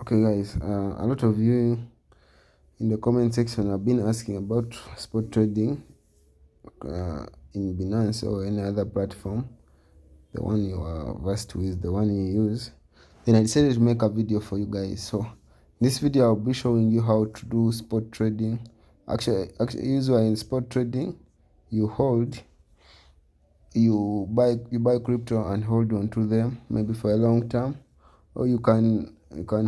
Okay guys, a lot of you in the comment section have been asking about spot trading in Binance or any other platform, the one you are versed with, the one you use. Then I decided to make a video for you guys. So in this video I'll be showing you how to do spot trading. Actually usually in spot trading you buy crypto and hold on to them maybe for a long term, or you can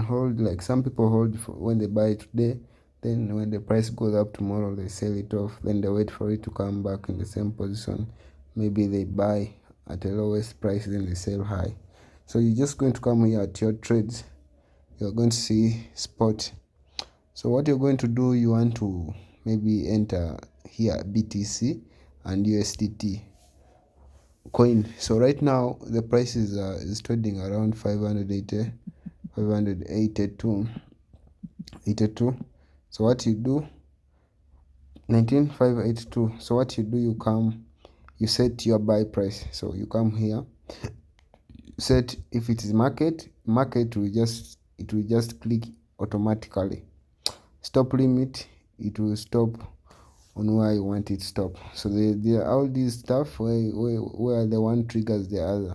hold, like some people hold for when they buy it today, then when the price goes up tomorrow they sell it off, then they wait for it to come back in the same position. Maybe they buy at the lowest price, then they sell high. So you're just going to come here at your trades, you're going to see spot. So what you're going to do, you want to maybe enter here BTC and USDT coin. So right now the price is trading around 582. So what you do, 19582. So what you do, you set your buy price. So you come here, set, if it is market will just click automatically. Stop limit, it will stop on where you want it stop. So there all these stuff where the one triggers the other.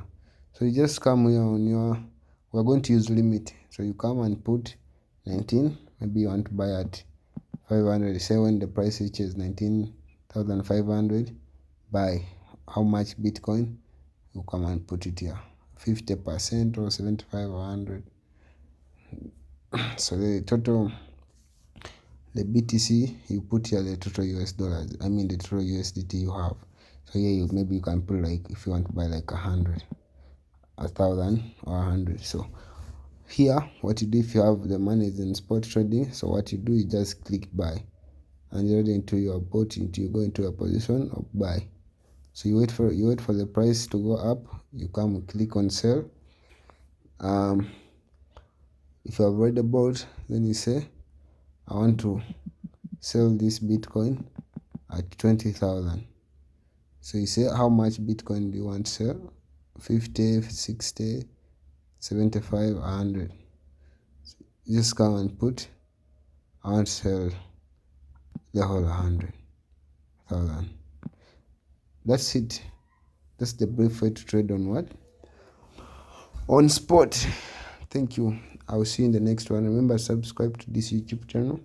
So you just come here on your, we're going to use limit, so you come and put 19. Maybe you want to buy at 500. Say when the price reaches 19,500, buy how much Bitcoin, you come and put it here, 50% or 75 or 100. So the total, the BTC you put here, the total US dollars, I mean the total USDT you have. So here maybe you can put, like, if you want to buy like 100, 1,000 or 100. So here what you do, if you have the money is in spot trading, so what you do, you just click buy, and you're into your bot, you go into a position of buy. So you wait for the price to go up, you come and click on sell. If you have read the bot, then you say I want to sell this Bitcoin at 20,000. So you say how much Bitcoin do you want to sell? 50, 60, 75, 100. So you just come and put I want to sell the whole 100,000. That's it. That's the brief way to trade on what? On spot. Thank you. I'll see you in the next one. Remember, subscribe to this YouTube channel.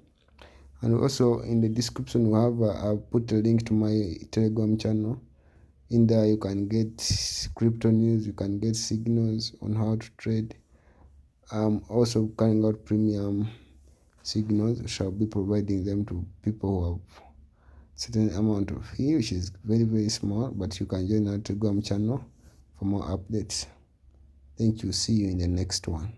And also in the description we have I'll put a link to my Telegram channel. In there you can get crypto news, you can get signals on how to trade. Also carrying out premium signals, shall be providing them to people who have certain amount of fee, which is very, very small, but you can join our Telegram channel for more updates. Thank you. See you in the next one.